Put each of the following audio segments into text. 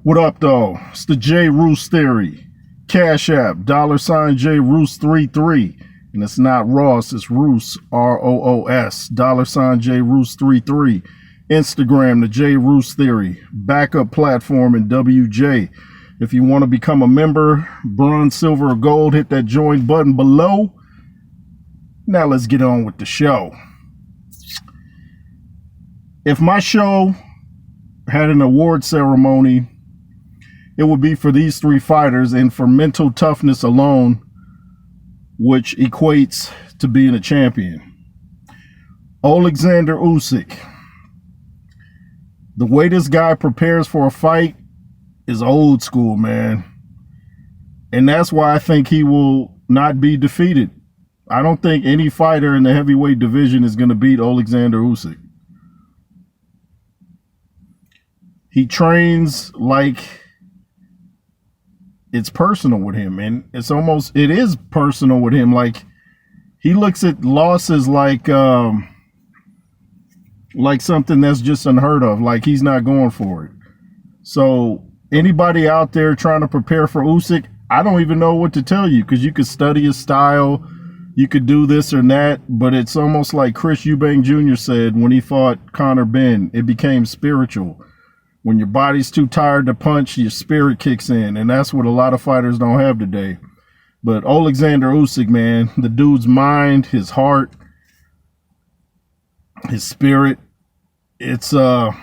What up, though? It's the J Roos Theory. Cash App, $J Roos 33. And it's not Ross, it's Roos, ROOS, $J Roos 33. Instagram, the J Roos Theory. Backup platform in WJ. If you want to become a member, bronze, silver, or gold, hit that join button below. Now let's get on with the show. If my show had an award ceremony, it would be for these three fighters and for mental toughness alone, which equates to being a champion. Alexander Usyk. The way this guy prepares for a fight is old school, man. And that's why I think he will not be defeated. I don't think any fighter in the heavyweight division is going to beat Alexander Usyk. He trains like it's personal with him, and it is personal with him. Like, he looks at losses like something that's just unheard of, like he's not going for it. So anybody out there trying to prepare for Usyk, I don't even know what to tell you, because you could study his style, you could do this or that, but it's almost like Chris Eubank Jr. said when he fought Conor Benn, it became spiritual. When your body's too tired to punch, your spirit kicks in, and that's what a lot of fighters don't have today. But Alexander Usyk, man, the dude's mind, his heart, his spirit, it's going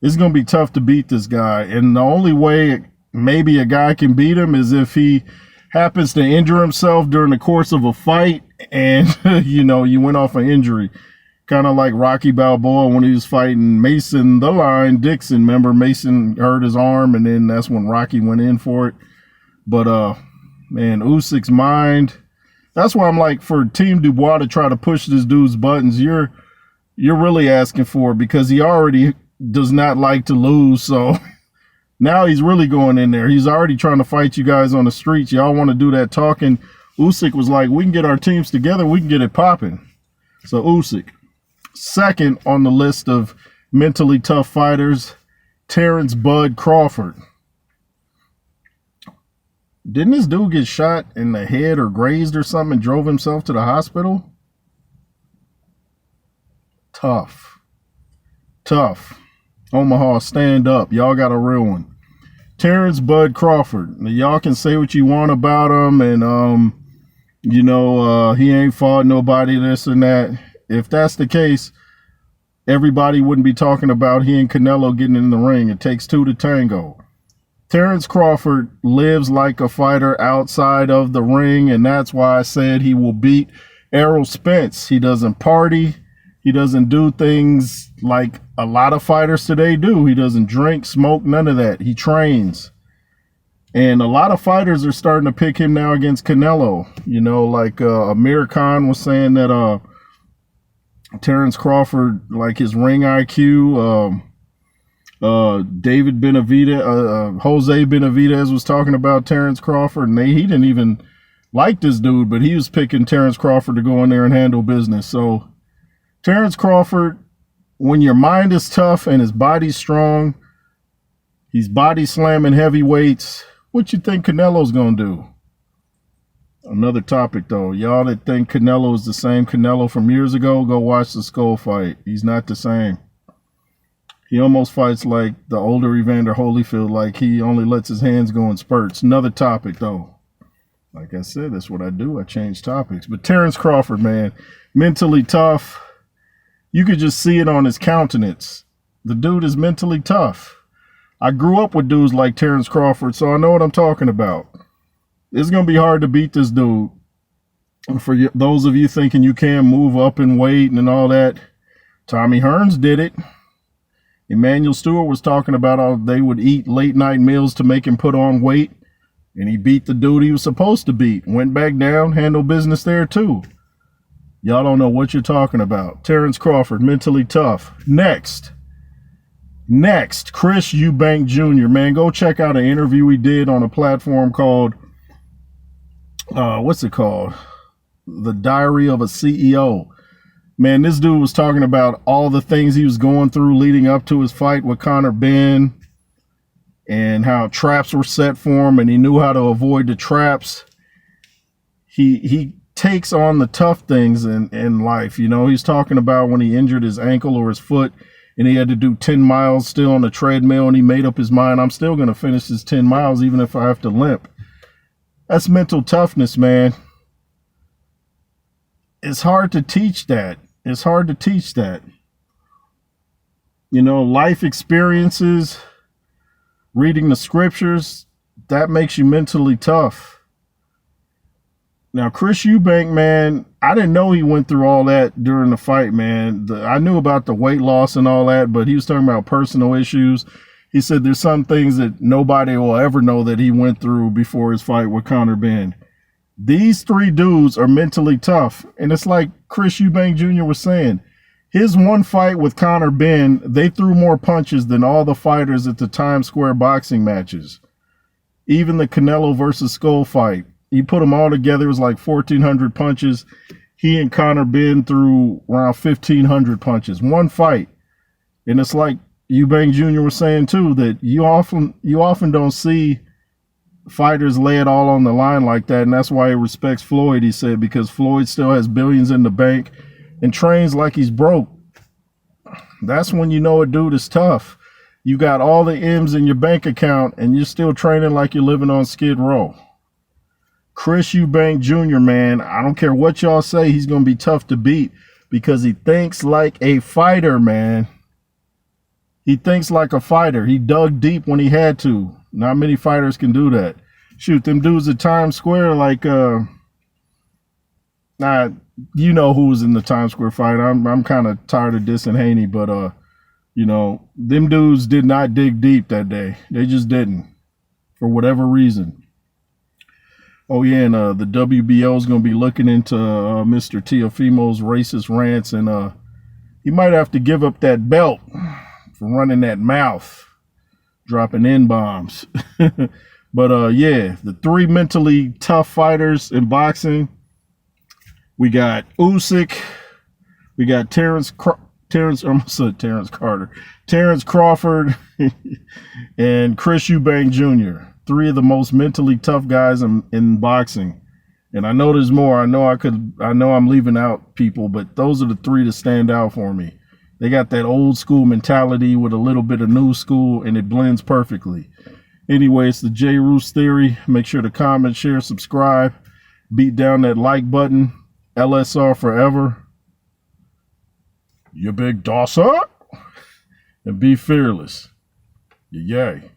to be tough to beat this guy. And the only way maybe a guy can beat him is if he happens to injure himself during the course of a fight and, you went off an injury. Kind of like Rocky Balboa when he was fighting Mason the Lion Dixon. Remember, Mason hurt his arm, and then that's when Rocky went in for it. But, man, Usyk's mind. That's why I'm like, for Team Dubois to try to push this dude's buttons, you're really asking for it, because he already does not like to lose. So now he's really going in there. He's already trying to fight you guys on the streets. Y'all want to do that talking. Usyk was like, we can get our teams together. We can get it popping. So Usyk. Second on the list of mentally tough fighters, Terrence Bud Crawford. Didn't this dude get shot in the head or grazed or something and drove himself to the hospital? Tough. Omaha, stand up. Y'all got a real one. Terrence Bud Crawford. Now, y'all can say what you want about him, and he ain't fought nobody, this and that. If that's the case, everybody wouldn't be talking about he and Canelo getting in the ring. It takes two to tango. Terrence Crawford lives like a fighter outside of the ring, and that's why I said he will beat Errol Spence. He doesn't party. He doesn't do things like a lot of fighters today do. He doesn't drink, smoke, none of that. He trains. And a lot of fighters are starting to pick him now against Canelo. Like Amir Khan was saying that Terrence Crawford, like his ring IQ, David Benavidez, Jose Benavidez was talking about Terrence Crawford, and he didn't even like this dude, but he was picking Terrence Crawford to go in there and handle business. So Terrence Crawford, when your mind is tough and his body's strong, he's body slamming heavyweights, what you think Canelo's gonna do? Another topic, though. Y'all that think Canelo is the same Canelo from years ago, go watch the Skull fight. He's not the same. He almost fights like the older Evander Holyfield, like he only lets his hands go in spurts. Another topic, though. Like I said, that's what I do. I change topics. But Terrence Crawford, man, mentally tough. You could just see it on his countenance. The dude is mentally tough. I grew up with dudes like Terrence Crawford, so I know what I'm talking about. It's going to be hard to beat this dude. For those of you thinking you can move up in weight and all that, Tommy Hearns did it. Emmanuel Stewart was talking about how they would eat late night meals to make him put on weight, and he beat the dude he was supposed to beat. Went back down, handled business there too. Y'all don't know what you're talking about. Terrence Crawford, mentally tough. Next, Chris Eubank Jr. Man, go check out an interview he did on a platform called what's it called? The Diary of a CEO. Man, this dude was talking about all the things he was going through leading up to his fight with Conor Benn, and how traps were set for him and he knew how to avoid the traps. He takes on the tough things in life. You know, he's talking about when he injured his ankle or his foot and he had to do 10 miles still on the treadmill, and he made up his mind, I'm still going to finish this 10 miles even if I have to limp. That's mental toughness, man. It's hard to teach that. It's hard to teach that. You know, life experiences, reading the scriptures, that makes you mentally tough. Now, Chris Eubank, man, I didn't know he went through all that during the fight, man. I knew about the weight loss and all that, but he was talking about personal issues. He said there's some things that nobody will ever know that he went through before his fight with Conor Benn. These three dudes are mentally tough. And it's like Chris Eubank Jr. was saying, his one fight with Conor Benn, they threw more punches than all the fighters at the Times Square boxing matches. Even the Canelo versus Skull fight. You put them all together, it was like 1,400 punches. He and Conor Benn threw around 1,500 punches. One fight. And it's like Eubank Jr. was saying too, that you often don't see fighters lay it all on the line like that. And that's why he respects Floyd, he said, because Floyd still has billions in the bank and trains like he's broke. That's when you know a dude is tough. You got all the M's in your bank account and you're still training like you're living on Skid Row. Chris Eubank Jr., man, I don't care what y'all say, he's going to be tough to beat because he thinks like a fighter, man. He thinks like a fighter. He dug deep when he had to. Not many fighters can do that. Shoot, them dudes at Times Square, like, you know who was in the Times Square fight. I'm kind of tired of dissing Haney, but, you know, them dudes did not dig deep that day. They just didn't, for whatever reason. Oh, yeah, and the WBO is going to be looking into Mr. Teofimo's racist rants, and he might have to give up that belt for running that mouth, dropping N-bombs. But, yeah, the three mentally tough fighters in boxing, we got Usyk, we got Terrence Crawford, and Chris Eubank Jr., three of the most mentally tough guys in boxing. And I know there's more. I know I'm leaving out people, but those are the three that stand out for me. They got that old school mentality with a little bit of new school, and it blends perfectly. Anyway, it's the J. Roos Theory. Make sure to comment, share, subscribe. Beat down that like button. LSR forever. You big dosser. And be fearless. Yay.